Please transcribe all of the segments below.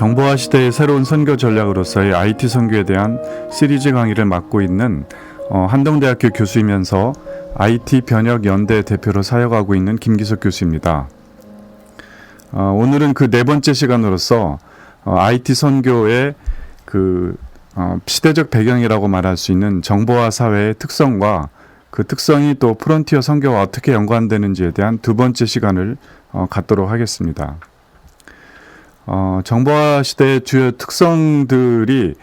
정보화 시대의 새로운 선교 전략으로서의 IT 선교에 대한 시리즈 강의를 맡고 있는 한동대학교 교수이면서 IT 변혁 연대 대표로 사역하고 있는 김기석 교수입니다. 오늘은 그 네 번째 시간으로서 IT 선교의 시대적 배경이라고 말할 수 있는 정보화 사회의 특성과 그 특성이 또 프론티어 선교와 어떻게 연관되는지에 대한 두 번째 시간을 갖도록 하겠습니다. 정보화 시대의 주요 특성들이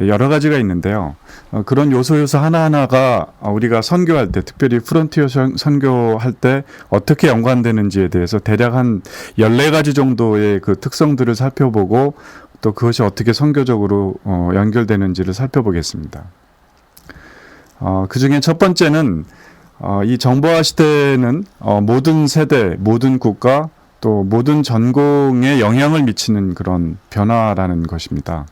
여러 가지가 있는데요. 그런 요소 하나하나가 우리가 선교할 때, 특별히 프론티어 선교할 때 어떻게 연관되는지에 대해서 대략 한 14가지 정도의 그 특성들을 살펴보고 또 그것이 어떻게 선교적으로 연결되는지를 살펴보겠습니다. 그 중에 첫 번째는 이 정보화 시대는 모든 세대, 모든 국가, 또 모든 전공에 영향을 미치는 그런 변화라는 것입니다.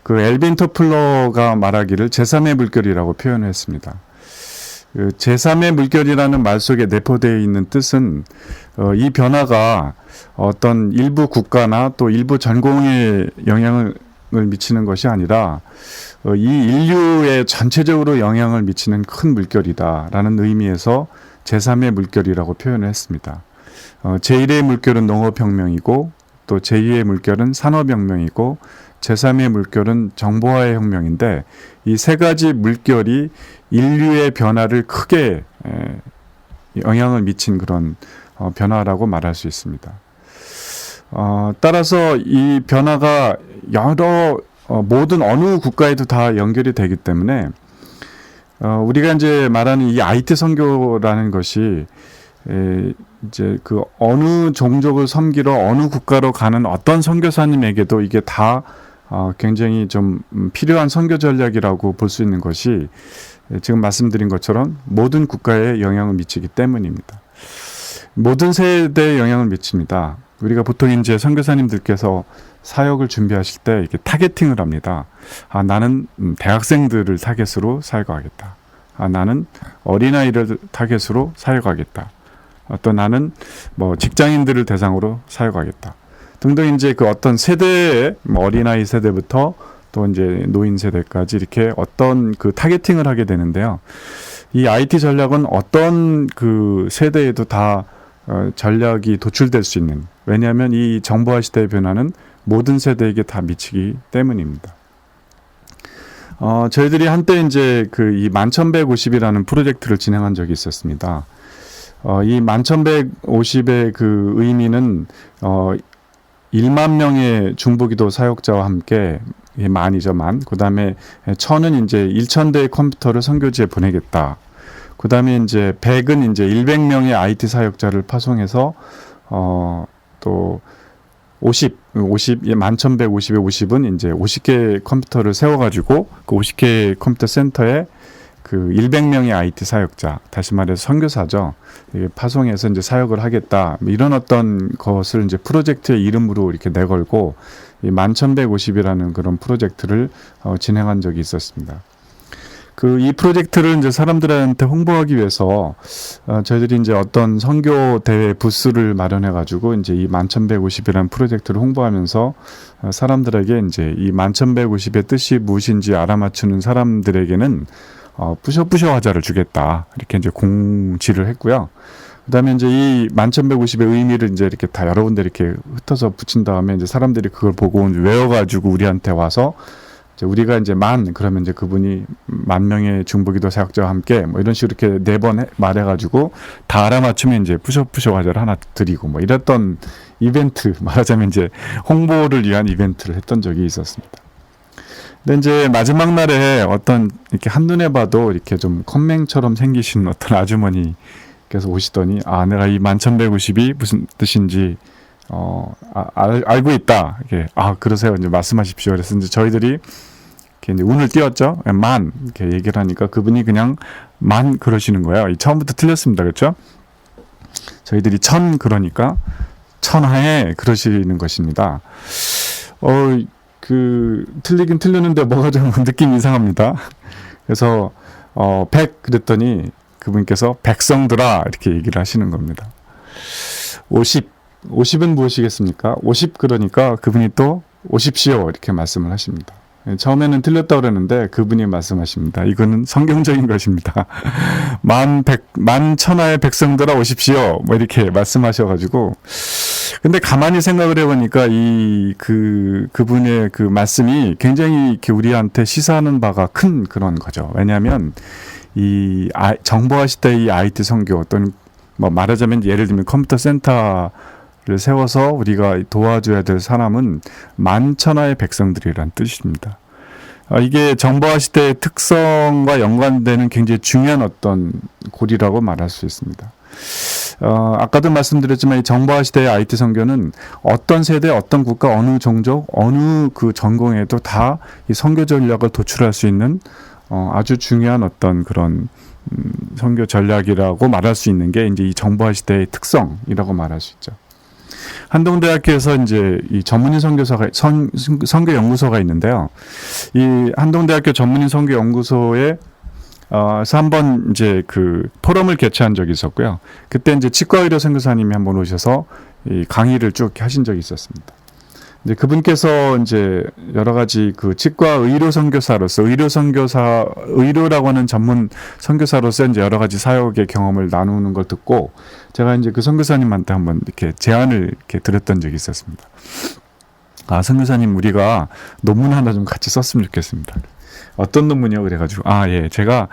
그 엘빈 토플러가 말하기를 제3의 물결이라고 표현을 했습니다. 그 제3의 물결이라는 말 속에 내포되어 있는 뜻은 이 변화가 어떤 일부 국가나 또 일부 전공에 영향을 미치는 것이 아니라 이 인류에 전체적으로 영향을 미치는 큰 물결이다라는 의미에서 제3의 물결이라고 표현을 했습니다. 제1의 물결은 농업혁명이고 또 제2의 물결은 산업혁명이고 제3의 물결은 정보화의 혁명인데 이 세 가지 물결이 인류의 변화를 크게 영향을 미친 그런 변화라고 말할 수 있습니다. 따라서 이 변화가 모든 어느 국가에도 다 연결이 되기 때문에 우리가 이제 말하는 이 IT 선교라는 것이 이제 그 어느 종족을 섬기러 어느 국가로 가는 어떤 선교사님에게도 이게 다 굉장히 좀 필요한 선교 전략이라고 볼 수 있는 것이 지금 말씀드린 것처럼 모든 국가에 영향을 미치기 때문입니다. 모든 세대에 영향을 미칩니다. 우리가 보통 이제 선교사님들께서 사역을 준비하실 때 이렇게 타겟팅을 합니다. 나는 대학생들을 타겟으로 사역하겠다. 나는 어린아이를 타겟으로 사역하겠다. 또 나는 직장인들을 대상으로 사역하겠다. 등등 이제 그 어떤 세대의 어린아이 세대부터 또 이제 노인 세대까지 이렇게 어떤 그 타겟팅을 하게 되는데요. 이 IT 전략은 어떤 그 세대에도 다 전략이 도출될 수 있는, 왜냐하면 이 정보화 시대의 변화는 모든 세대에게 다 미치기 때문입니다. 저희들이 한때 이제 이 1150이라는 프로젝트를 진행한 적이 있었습니다. 이 1150의 그 의미는 1만 명의 중보기도 사역자와 함께 만이죠, 만. 그 다음에 1000은 이제 1000대의 컴퓨터를 선교지에 보내겠다. 그 다음에 이제 100은 이제 100명의 IT 사역자를 파송해서 또 1150에 50은 이제 50개 컴퓨터를 세워가지고 그 50개 컴퓨터 센터에 그 100명의 IT 사역자, 다시 말해서 선교사죠. 파송해서 이제 사역을 하겠다. 이런 어떤 것을 이제 프로젝트의 이름으로 이렇게 내걸고 이 1150이라는 그런 프로젝트를 진행한 적이 있었습니다. 이 프로젝트를 이제 사람들한테 홍보하기 위해서 저희들이 이제 어떤 선교 대회 부스를 마련해 가지고 이제 이 1150이라는 프로젝트를 홍보하면서 사람들에게 이제 이 1150의 뜻이 무엇인지 알아맞추는 사람들에게는 뿌셔뿌셔 화자를 주겠다. 이렇게 이제 공지를 했고요. 그 다음에 이제 이 1150의 의미를 이제 이렇게 다 여러 군데 이렇게 흩어서 붙인 다음에 이제 사람들이 그걸 보고 외워가지고 우리한테 와서 우리가 이제 그러면 이제 그분이 10,000명의 중보기도 사역자와 함께 이런 식으로 이렇게 4번 말해가지고 다 알아맞추면 이제 뿌셔뿌셔 과자를 하나 드리고 이랬던 이벤트, 말하자면 이제 홍보를 위한 이벤트를 했던 적이 있었습니다. 근데 이제 마지막 날에 어떤 이렇게 한눈에 봐도 이렇게 좀 컴맹처럼 생기신 어떤 아주머니께서 오시더니 내가 이 1150이 무슨 뜻인지 알고 있다. 이렇게 그러세요. 이제 말씀하십시오. 그래서 이제 저희들이 이렇게 이제 운을 띄웠죠. 이렇게 얘기를 하니까 그분이 그냥 그러시는 거예요. 처음부터 틀렸습니다. 그렇죠? 저희들이 그러니까 천하에 그러시는 것입니다. 틀리긴 틀렸는데 뭐가 좀 느낌이 이상합니다. 그래서 100 그랬더니 그분께서 백성들아 이렇게 얘기를 하시는 겁니다. 50은 무엇이겠습니까? 50 그러니까 그분이 또 오십시오 이렇게 말씀을 하십니다. 처음에는 틀렸다고 그랬는데 그분이 말씀하십니다. 이거는 성경적인 것입니다. 만 천하의 백성들아 오십시오. 뭐 이렇게 말씀하셔가지고. 근데 가만히 생각을 해보니까 그분의 그 말씀이 굉장히 이렇게 우리한테 시사하는 바가 큰 그런 거죠. 왜냐하면 정보화 시대의 이 IT 선교 또는 뭐 말하자면 예를 들면 컴퓨터 센터를 세워서 우리가 도와줘야 될 사람은 만천하의 백성들이란 뜻입니다. 이게 정보화 시대의 특성과 연관되는 굉장히 중요한 어떤 고리라고 말할 수 있습니다. 아까도 말씀드렸지만 이 정보화 시대의 IT 선교는 어떤 세대, 어떤 국가, 어느 종족, 어느 그 전공에도 다 이 선교 전략을 도출할 수 있는 아주 중요한 어떤 그런 선교 전략이라고 말할 수 있는 게 이제 이 정보화 시대의 특성이라고 말할 수 있죠. 한동대학교에서 이제 이 전문인 선교사가 선교 연구소가 있는데요. 이 한동대학교 전문인 선교 연구소에 그래서 한번 이제 그 포럼을 개최한 적이 있었고요. 그때 이제 치과의료 선교사님이 한번 오셔서 이 강의를 쭉 하신 적이 있었습니다. 이제 그분께서 이제 여러 가지 그 치과 의료 선교사로서 의료라고 하는 전문 선교사로서 이제 여러 가지 사역의 경험을 나누는 걸 듣고 제가 이제 그 선교사님한테 한번 이렇게 제안을 이렇게 드렸던 적이 있었습니다. 선교사님 우리가 논문 하나 좀 같이 썼으면 좋겠습니다. 어떤 논문이요? 그래가지고 예, 제가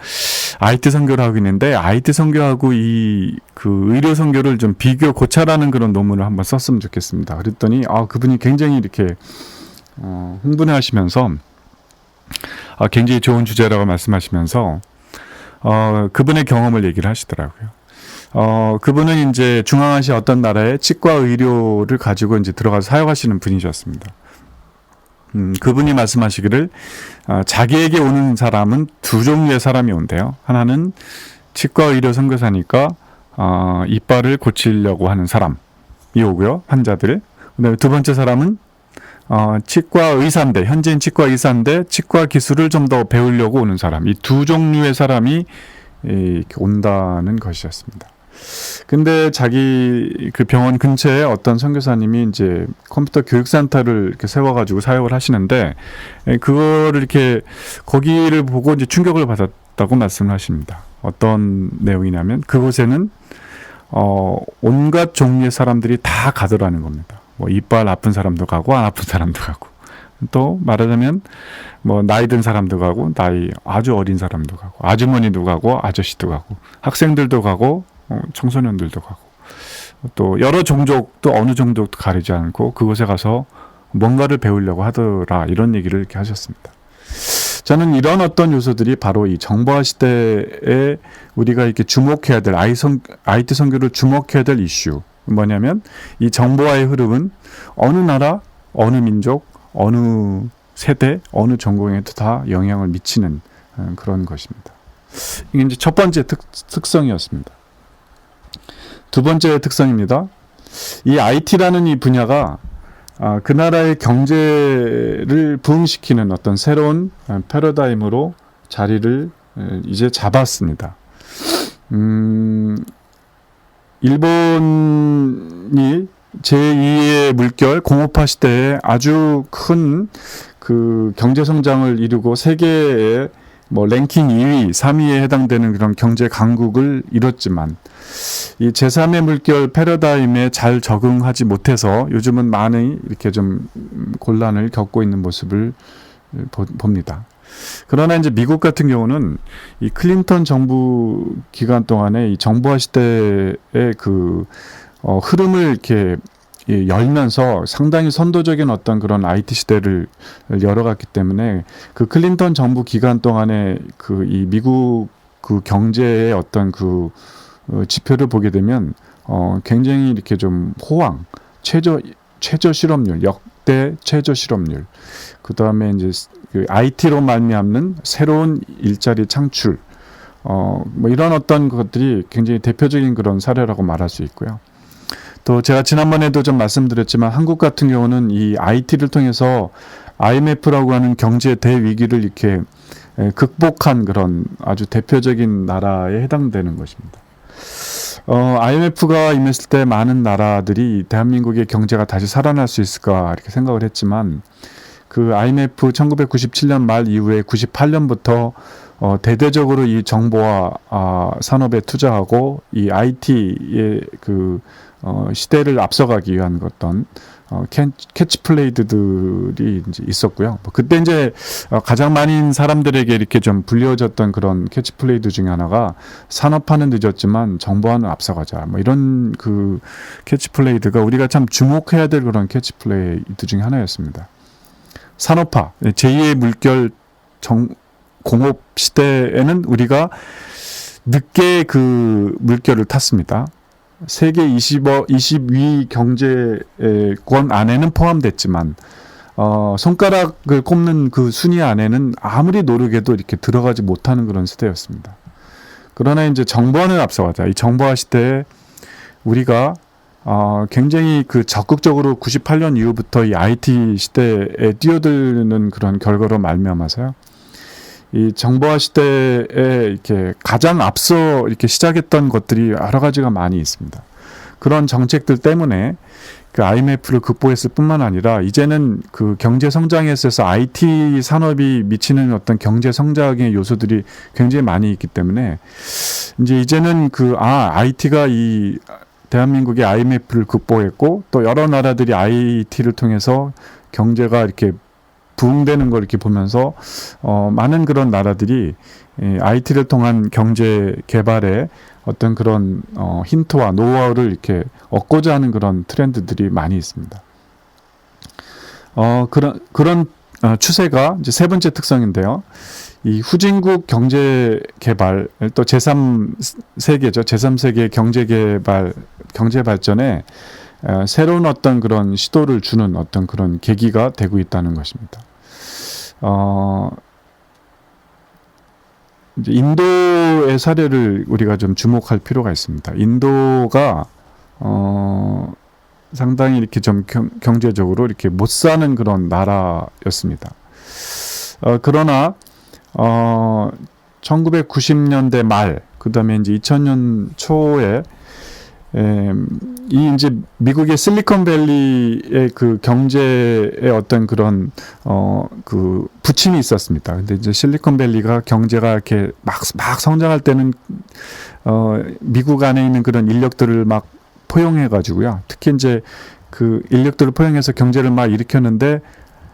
IT 선교를 하고 있는데 IT 선교하고 그 의료 선교를 좀 비교 고찰하는 그런 논문을 한번 썼으면 좋겠습니다. 그랬더니 그분이 굉장히 이렇게 흥분해하시면서 굉장히 좋은 주제라고 말씀하시면서 그분의 경험을 얘기를 하시더라고요. 그분은 이제 중앙아시아 어떤 나라의 치과 의료를 가지고 이제 들어가서 사역하시는 분이셨습니다. 그분이 말씀하시기를 자기에게 오는 사람은 두 종류의 사람이 온대요. 하나는 치과 의료 선교사니까 이빨을 고치려고 하는 사람이 오고요. 환자들. 그다음에 두 번째 사람은 치과 의사인데 현재인 치과 의사인데 치과 기술을 좀 더 배우려고 오는 사람. 이 두 종류의 사람이 이렇게 온다는 것이었습니다. 근데 자기 그 병원 근처에 어떤 선교사님이 이제 컴퓨터 교육센터를 이렇게 세워가지고 사역을 하시는데 그거를 이렇게 거기를 보고 이제 충격을 받았다고 말씀을 하십니다. 어떤 내용이냐면 그곳에는 온갖 종류의 사람들이 다 가더라는 겁니다. 뭐 이빨 아픈 사람도 가고 안 아픈 사람도 가고 또 말하자면 뭐 나이 든 사람도 가고 나이 아주 어린 사람도 가고 아주머니도 가고 아저씨도 가고 학생들도 가고 청소년들도 가고 또 여러 종족도 어느 종족도 가리지 않고 그곳에 가서 뭔가를 배우려고 하더라 이런 얘기를 이렇게 하셨습니다. 저는 이런 어떤 요소들이 바로 이 정보화 시대에 우리가 이렇게 주목해야 될 IT 선교를 주목해야 될 이슈 뭐냐면 이 정보화의 흐름은 어느 나라, 어느 민족, 어느 세대, 어느 전공에도 다 영향을 미치는 그런 것입니다. 이게 이제 첫 번째 특성이었습니다. 두 번째 특성입니다. 이 IT라는 이 분야가 그 나라의 경제를 부흥시키는 어떤 새로운 패러다임으로 자리를 이제 잡았습니다. 일본이 제2의 물결 공업화 시대에 아주 큰 그 경제 성장을 이루고 세계의 뭐 랭킹 2위, 3위에 해당되는 그런 경제 강국을 이뤘지만 이 제3의 물결 패러다임에 잘 적응하지 못해서 요즘은 많이 이렇게 좀 곤란을 겪고 있는 모습을 봅니다. 그러나 이제 미국 같은 경우는 이 클린턴 정부 기간 동안에 이 정보화 시대의 그 흐름을 이렇게 열면서 상당히 선도적인 어떤 그런 IT 시대를 열어갔기 때문에 그 클린턴 정부 기간 동안에 그 이 미국 그 경제의 어떤 그 지표를 보게 되면 굉장히 이렇게 좀 호황, 최저 실업률, 역대 최저 실업률, 그 다음에 이제 그 IT로 말미암는 새로운 일자리 창출, 뭐 이런 어떤 것들이 굉장히 대표적인 그런 사례라고 말할 수 있고요. 또 제가 지난번에도 좀 말씀드렸지만 한국 같은 경우는 이 IT를 통해서 IMF라고 하는 경제 대위기를 이렇게 극복한 그런 아주 대표적인 나라에 해당되는 것입니다. IMF가 임했을 때 많은 나라들이 대한민국의 경제가 다시 살아날 수 있을까 이렇게 생각을 했지만 그 IMF 1997년 말 이후에 98년부터 대대적으로 이 정보화 산업에 투자하고 이 IT의 그 시대를 앞서가기 위한 어떤 캐치플레이드들이 이제 있었고요. 그때 이제 가장 많은 사람들에게 이렇게 좀 불려졌던 그런 캐치플레이드 중에 하나가 산업화는 늦었지만 정보화는 앞서가자. 뭐 이런 그 캐치플레이드가 우리가 참 주목해야 될 그런 캐치플레이드 중에 하나였습니다. 산업화, 제2의 물결 공업 시대에는 우리가 늦게 그 물결을 탔습니다. 세계 20위 경제권 안에는 포함됐지만 손가락을 꼽는 그 순위 안에는 아무리 노력해도 이렇게 들어가지 못하는 그런 시대였습니다. 그러나 이제 정보화는 앞서가자. 이 정보화 시대에 우리가 굉장히 그 적극적으로 98년 이후부터 이 IT 시대에 뛰어드는 그런 결과로 말미암아서요. 이 정보화 시대에 이렇게 가장 앞서 이렇게 시작했던 것들이 여러 가지가 많이 있습니다. 그런 정책들 때문에 그 IMF를 극복했을 뿐만 아니라 이제는 그 경제 성장에 있어서 IT 산업이 미치는 어떤 경제 성장의 요소들이 굉장히 많이 있기 때문에 이제는 IT가 이 대한민국의 IMF를 극복했고 또 여러 나라들이 IT를 통해서 경제가 이렇게 부흥되는 걸 이렇게 보면서 많은 그런 나라들이 IT를 통한 경제 개발에 어떤 그런 힌트와 노하우를 이렇게 얻고자 하는 그런 트렌드들이 많이 있습니다. 그런 추세가 이제 세 번째 특성인데요. 이 후진국 경제 개발 또 제3세계죠. 제3세계 경제 발전에 새로운 어떤 그런 시도를 주는 어떤 그런 계기가 되고 있다는 것입니다. 이제 인도의 사례를 우리가 좀 주목할 필요가 있습니다. 인도가 상당히 이렇게 좀 경제적으로 이렇게 못 사는 그런 나라였습니다. 그러나 1990년대 말, 그 다음에 이제 2000년 초에 이 이제 미국의 실리콘밸리의 그 경제의 어떤 그런 그 부침이 있었습니다. 근데 이제 실리콘밸리가 경제가 이렇게 막 성장할 때는 미국 안에 있는 그런 인력들을 막 포용해 가지고요. 특히 이제 그 인력들을 포용해서 경제를 막 일으켰는데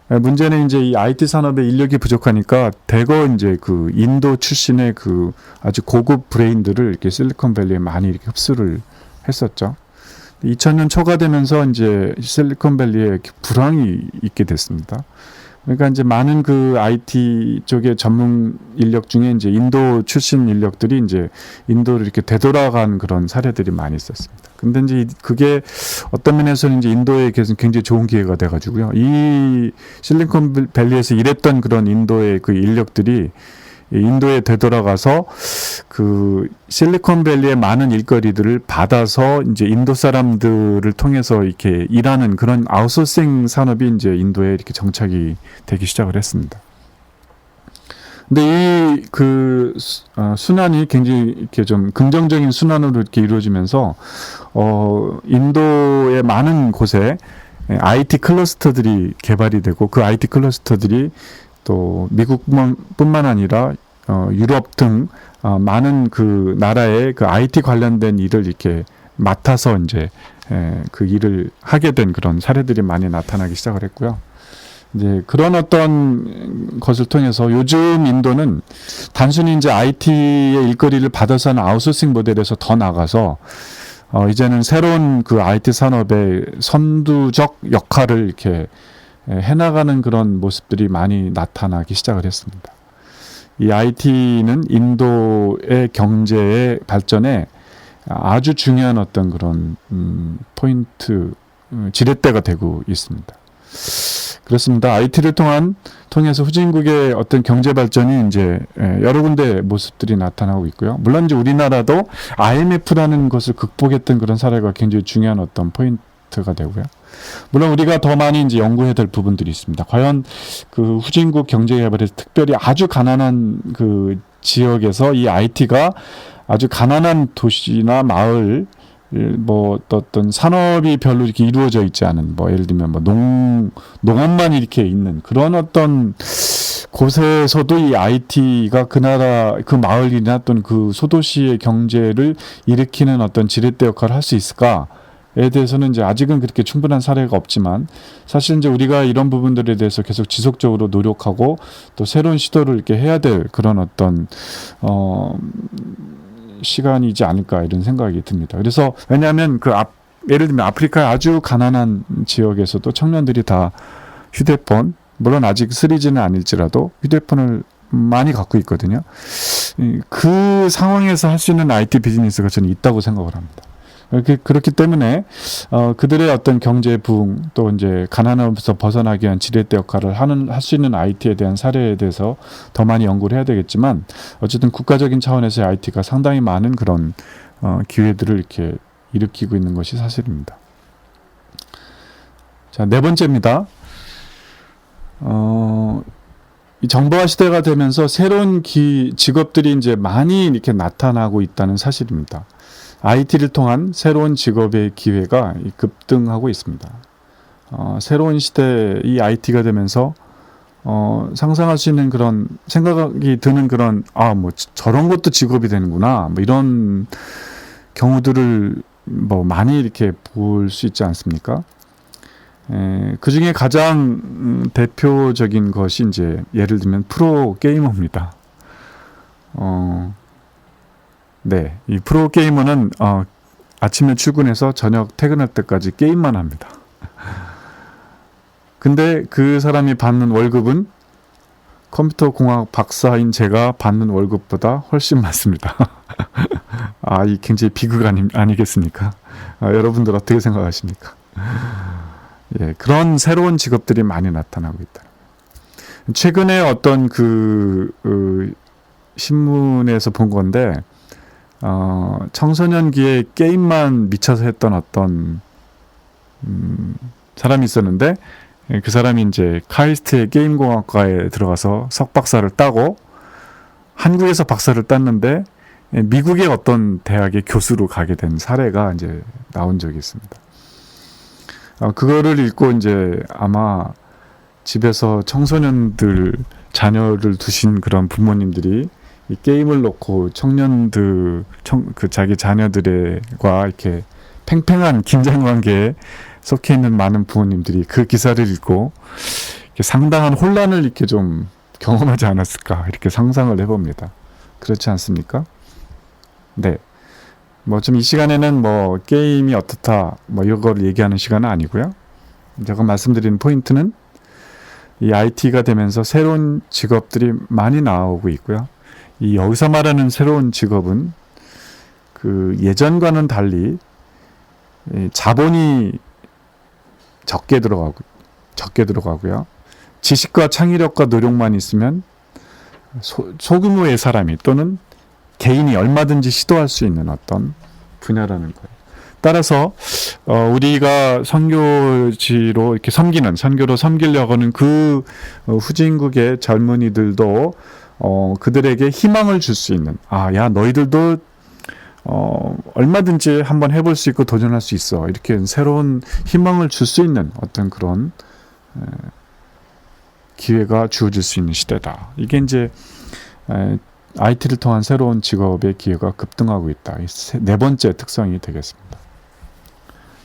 문제는 이제 이 IT 산업의 인력이 부족하니까 대거 이제 그 인도 출신의 그 아주 고급 브레인들을 이렇게 실리콘밸리에 많이 이렇게 흡수를 했었죠. 2000년 초가 되면서 이제 실리콘밸리에 불황이 있게 됐습니다. 그러니까 이제 많은 그 IT 쪽의 전문 인력 중에 이제 인도 출신 인력들이 이제 인도를 이렇게 되돌아간 그런 사례들이 많이 있었습니다. 근데 이제 그게 어떤 면에서는 이제 인도에 굉장히 좋은 기회가 돼가지고요. 이 실리콘밸리에서 일했던 그런 인도의 그 인력들이 인도에 되돌아가서 그 실리콘밸리의 많은 일거리들을 받아서 이제 인도 사람들을 통해서 이렇게 일하는 그런 아웃소싱 산업이 이제 인도에 이렇게 정착이 되기 시작을 했습니다. 근데 이 그 순환이 굉장히 이렇게 좀 긍정적인 순환으로 이렇게 이루어지면서 인도의 많은 곳에 IT 클러스터들이 개발이 되고 그 IT 클러스터들이 또 미국뿐만 아니라 유럽 등 많은 그 나라의 그 IT 관련된 일을 이렇게 맡아서 이제 그 일을 하게 된 그런 사례들이 많이 나타나기 시작을 했고요. 이제 그런 어떤 것을 통해서 요즘 인도는 단순히 이제 IT의 일거리를 받아서 하는 아웃소싱 모델에서 더 나가서 이제는 새로운 그 IT 산업의 선두적 역할을 이렇게 해나가는 그런 모습들이 많이 나타나기 시작을 했습니다. 이 IT는 인도의 경제의 발전에 아주 중요한 어떤 그런 포인트, 지렛대가 되고 있습니다. 그렇습니다. IT를 통해서 후진국의 어떤 경제 발전이 이제 여러 군데 모습들이 나타나고 있고요. 물론 이제 우리나라도 IMF라는 것을 극복했던 그런 사례가 굉장히 중요한 어떤 포인트가 되고요. 물론 우리가 더 많이 이제 연구해야 될 부분들이 있습니다. 과연 그 후진국 경제 개발에서 특별히 아주 가난한 그 지역에서 이 IT가 아주 가난한 도시나 마을, 뭐 어떤 산업이 별로 이렇게 이루어져 있지 않은, 뭐 예를 들면 뭐 농업만 이렇게 있는 그런 어떤 곳에서도 이 IT가 그 나라, 그 마을이나 또는 그 소도시의 경제를 일으키는 어떤 지렛대 역할을 할 수 있을까에 대해서는 이제 아직은 그렇게 충분한 사례가 없지만, 사실 이제 우리가 이런 부분들에 대해서 계속 지속적으로 노력하고 또 새로운 시도를 이렇게 해야 될 그런 어떤 시간이지 않을까 이런 생각이 듭니다. 그래서 왜냐하면 예를 들면 아프리카의 아주 가난한 지역에서도 청년들이 다 휴대폰, 물론 아직 3G는 아닐지라도 휴대폰을 많이 갖고 있거든요. 그 상황에서 할 수 있는 IT 비즈니스가 저는 있다고 생각을 합니다. 그렇기 때문에 그들의 어떤 경제 부흥, 또 이제 가난함에서 벗어나기 위한 지렛대 역할을 할 수 있는 IT에 대한 사례에 대해서 더 많이 연구를 해야 되겠지만, 어쨌든 국가적인 차원에서의 IT가 상당히 많은 그런 기회들을 이렇게 일으키고 있는 것이 사실입니다. 자, 네 번째입니다. 이 정보화 시대가 되면서 새로운 직업들이 이제 많이 이렇게 나타나고 있다는 사실입니다. IT를 통한 새로운 직업의 기회가 급등하고 있습니다. 새로운 시대 이 IT가 되면서 상상할 수 있는 그런 생각이 드는 그런 뭐 저런 것도 직업이 되는구나, 뭐 이런 경우들을 뭐 많이 이렇게 볼 수 있지 않습니까? 그 중에 가장 대표적인 것이 이제 예를 들면 프로 게이머입니다. 네, 이 프로 게이머는 아침에 출근해서 저녁 퇴근할 때까지 게임만 합니다. 근데 그 사람이 받는 월급은 컴퓨터 공학 박사인 제가 받는 월급보다 훨씬 많습니다. 이 굉장히 비극 아니겠습니까? 여러분들 어떻게 생각하십니까? 예, 그런 새로운 직업들이 많이 나타나고 있다. 최근에 어떤 신문에서 본 건데, 청소년기에 게임만 미쳐서 했던 어떤 사람이 있었는데, 그 사람이 이제 카이스트의 게임공학과에 들어가서 석박사를 따고 한국에서 박사를 땄는데 미국의 어떤 대학의 교수로 가게 된 사례가 이제 나온 적이 있습니다. 그거를 읽고 이제 아마 집에서 청소년들 자녀를 두신 그런 부모님들이 이 게임을 놓고 자기 자녀들과 이렇게 팽팽한 긴장 관계에 속해 있는 많은 부모님들이 그 기사를 읽고 상당한 혼란을 이렇게 좀 경험하지 않았을까 이렇게 상상을 해봅니다. 그렇지 않습니까? 네. 뭐 좀 이 시간에는 뭐 게임이 어떻다 뭐 이걸 얘기하는 시간은 아니고요. 제가 말씀드리는 포인트는 이 IT가 되면서 새로운 직업들이 많이 나오고 있고요. 이 여기서 말하는 새로운 직업은 그 예전과는 달리 자본이 적게 들어가고요. 지식과 창의력과 노력만 있으면 소규모의 사람이 또는 개인이 얼마든지 시도할 수 있는 어떤 분야라는 거예요. 따라서 우리가 선교지로 이렇게 선교로 섬기려고 하는 그 후진국의 젊은이들도 그들에게 희망을 줄 수 있는 야 너희들도 얼마든지 한번 해볼 수 있고 도전할 수 있어, 이렇게 새로운 희망을 줄 수 있는 어떤 그런 기회가 주어질 수 있는 시대다. 이게 이제 IT를 통한 새로운 직업의 기회가 급등하고 있다. 네 번째 특성이 되겠습니다.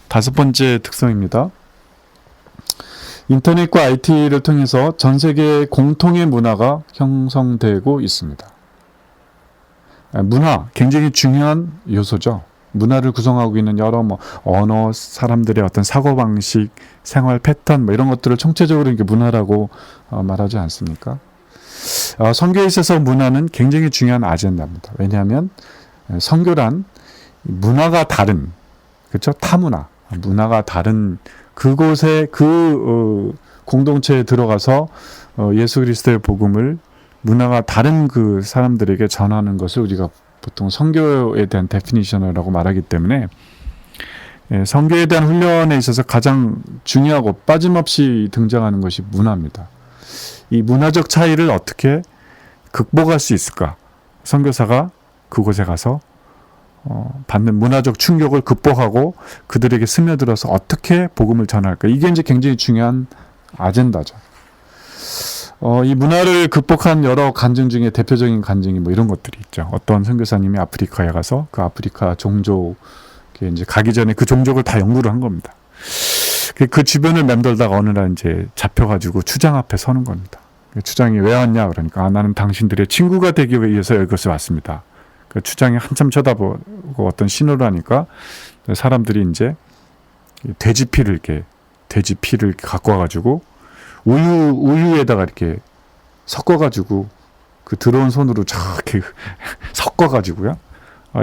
다섯 번째 특성입니다. 인터넷과 IT를 통해서 전 세계의 공통의 문화가 형성되고 있습니다. 문화, 굉장히 중요한 요소죠. 문화를 구성하고 있는 여러 언어, 사람들의 어떤 사고방식, 생활 패턴 이런 것들을 총체적으로 이렇게 문화라고 말하지 않습니까? 선교에 있어서 문화는 굉장히 중요한 아젠다입니다. 왜냐하면 선교란 문화가 다른, 그렇죠? 타문화, 문화가 다른 그곳에 공동체에 들어가서 예수 그리스도의 복음을 문화가 다른 그 사람들에게 전하는 것을 우리가 보통 선교에 대한 데피니션이라고 말하기 때문에 선교에 대한 훈련에 있어서 가장 중요하고 빠짐없이 등장하는 것이 문화입니다. 이 문화적 차이를 어떻게 극복할 수 있을까? 선교사가 그곳에 가서 받는 문화적 충격을 극복하고 그들에게 스며들어서 어떻게 복음을 전할까. 이게 이제 굉장히 중요한 아젠다죠. 이 문화를 극복한 여러 간증 중에 대표적인 간증이 뭐 이런 것들이 있죠. 어떤 선교사님이 아프리카에 가서 그 아프리카 종족에 이제 가기 전에 그 종족을 다 연구를 한 겁니다. 그 주변을 맴돌다가 어느 날 이제 잡혀가지고 추장 앞에 서는 겁니다. 추장이 왜 왔냐 그러니까 나는 당신들의 친구가 되기 위해서 여기서 왔습니다. 그 추장이 한참 쳐다보고 어떤 신호를 하니까 사람들이 이제 돼지 피를 갖고 와가지고 우유에다가 이렇게 섞어가지고 그 들어온 손으로 이렇게 섞어가지고요.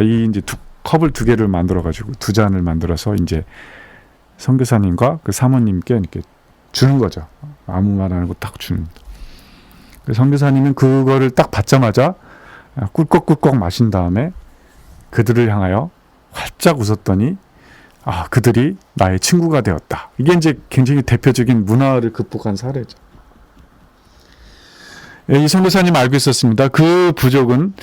이 이제 컵을 두 개를 만들어가지고 두 잔을 만들어서 이제 선교사님과 그 사모님께 이렇게 주는 거죠. 아무 말 안 하고 딱 주는. 그 선교사님은 그거를 딱 받자마자 꿀꺽꿀꺽 마신 다음에 그들을 향하여 활짝 웃었더니 그들이 나의 친구가 되었다. 이게 이제 굉장히 대표적인 문화를 극복한 사례죠. 이 선교사님 알고 있었습니다. 그 부족은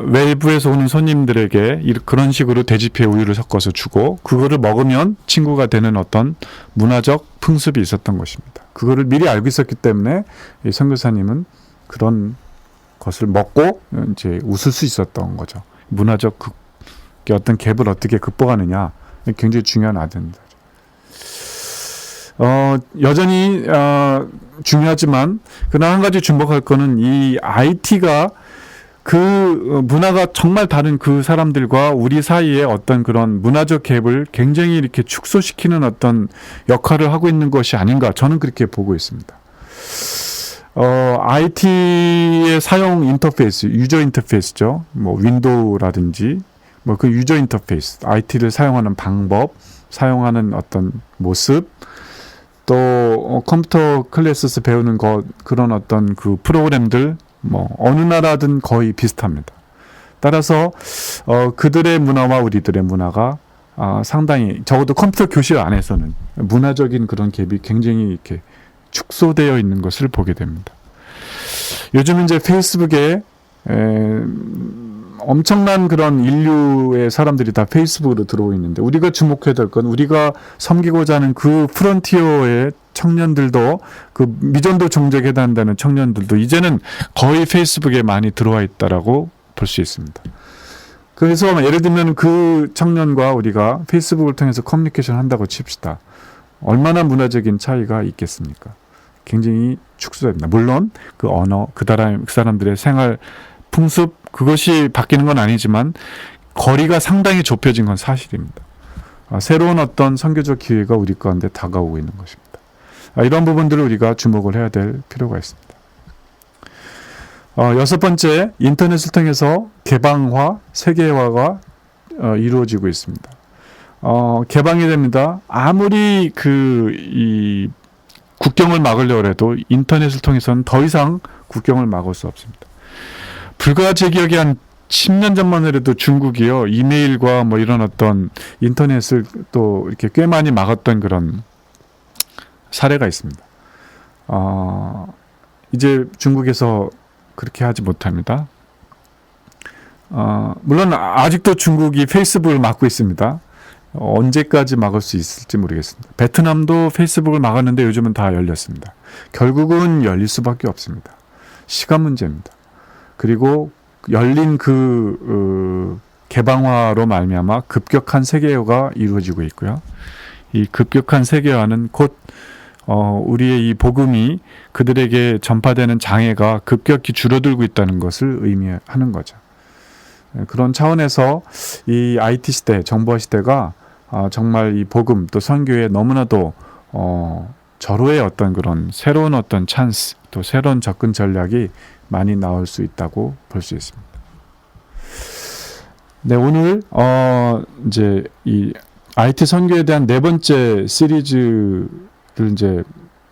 외부에서 오는 손님들에게 그런 식으로 돼지피에 우유를 섞어서 주고 그거를 먹으면 친구가 되는 어떤 문화적 풍습이 있었던 것입니다. 그거를 미리 알고 있었기 때문에 이 선교사님은 그런 것을 먹고 이제 웃을 수 있었던 거죠. 문화적 어떤 갭을 어떻게 극복하느냐 굉장히 중요한 아젠다죠. 여전히 중요하지만 그러나 한 가지 주목할 거는 이 IT가 그 문화가 정말 다른 그 사람들과 우리 사이에 어떤 그런 문화적 갭을 굉장히 이렇게 축소시키는 어떤 역할을 하고 있는 것이 아닌가 저는 그렇게 보고 있습니다. IT의 사용 인터페이스, 유저 인터페이스죠. 뭐 윈도우라든지 뭐 그 유저 인터페이스, IT를 사용하는 방법, 사용하는 어떤 모습, 또 컴퓨터 클래스에서 배우는 그런 어떤 그 프로그램들 뭐 어느 나라든 거의 비슷합니다. 따라서 그들의 문화와 우리들의 문화가 상당히 적어도 컴퓨터 교실 안에서는 문화적인 그런 갭이 굉장히 이렇게 축소되어 있는 것을 보게 됩니다. 요즘 이제 페이스북에 엄청난 그런 인류의 사람들이 다 페이스북으로 들어오고 있는데 우리가 주목해야 될 건 우리가 섬기고자 하는 그 프론티어의 청년들도 그 미전도 종족에 해당한다는 청년들도 이제는 거의 페이스북에 많이 들어와 있다라고 볼 수 있습니다. 그래서 예를 들면 그 청년과 우리가 페이스북을 통해서 커뮤니케이션 한다고 칩시다. 얼마나 문화적인 차이가 있겠습니까? 굉장히 축소됩니다. 물론 그 언어, 그 사람들의 생활 풍습 그것이 바뀌는 건 아니지만 거리가 상당히 좁혀진 건 사실입니다. 새로운 어떤 선교적 기회가 우리 가운데 다가오고 있는 것입니다. 이런 부분들을 우리가 주목을 해야 될 필요가 있습니다. 여섯 번째, 인터넷을 통해서 개방화, 세계화가 이루어지고 있습니다. 개방이 됩니다. 아무리 이 국경을 막으려고 해도 인터넷을 통해서는 더 이상 국경을 막을 수 없습니다. 불과 제 기억에 한 10년 전만 해도 중국이요, 이메일과 뭐 이런 어떤 인터넷을 또 이렇게 꽤 많이 막았던 그런 사례가 있습니다. 이제 중국에서 그렇게 하지 못합니다. 물론 아직도 중국이 페이스북을 막고 있습니다. 언제까지 막을 수 있을지 모르겠습니다. 베트남도 페이스북을 막았는데 요즘은 다 열렸습니다. 결국은 열릴 수밖에 없습니다. 시간 문제입니다. 그리고 열린 개방화로 말미암아 급격한 세계화가 이루어지고 있고요. 이 급격한 세계화는 곧 우리의 이 복음이 그들에게 전파되는 장애가 급격히 줄어들고 있다는 것을 의미하는 거죠. 그런 차원에서 이 IT 시대, 정보화 시대가 정말 이 복음 또 선교에 너무나도 절호의 어떤 그런 새로운 어떤 찬스 또 새로운 접근 전략이 많이 나올 수 있다고 볼 수 있습니다. 네, 오늘 이제 이 IT 선교에 대한 네 번째 시리즈를 이제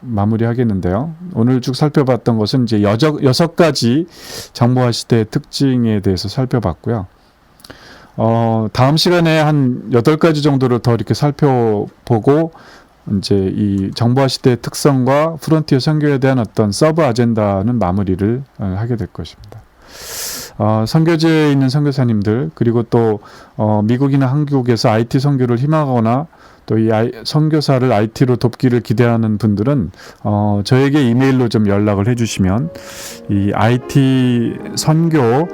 마무리하겠는데요. 오늘 쭉 살펴봤던 것은 이제 여섯 가지 정보화 시대의 특징에 대해서 살펴봤고요. 다음 시간에 한 8가지 정도를 더 이렇게 살펴보고 이제 이 정보화 시대의 특성과 프론티어 선교에 대한 어떤 서브 아젠다는 마무리를 하게 될 것입니다. 선교지에 있는 선교사님들 그리고 또 미국이나 한국에서 IT 선교를 희망하거나 또 이 선교사를 IT로 돕기를 기대하는 분들은 저에게 이메일로 좀 연락을 해주시면 이 IT 선교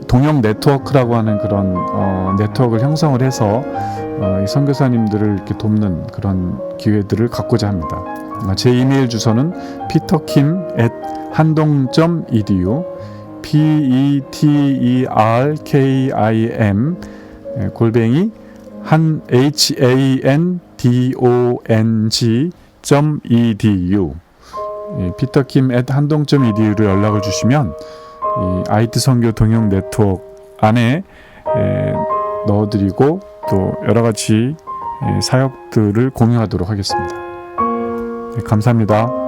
동역 네트워크라고 하는 그런 네트워크를 형성을 해서 이 선교사님들을 이렇게 돕는 그런 기회들을 갖고자 합니다. 제 이메일 주소는 peterkim@handong.edu peterkim handong.edu peterkim@handong.edu로 연락을 주시면 이 IT 선교 동역 네트워크 안에 넣어드리고 또 여러 가지 사역들을 공유하도록 하겠습니다. 감사합니다.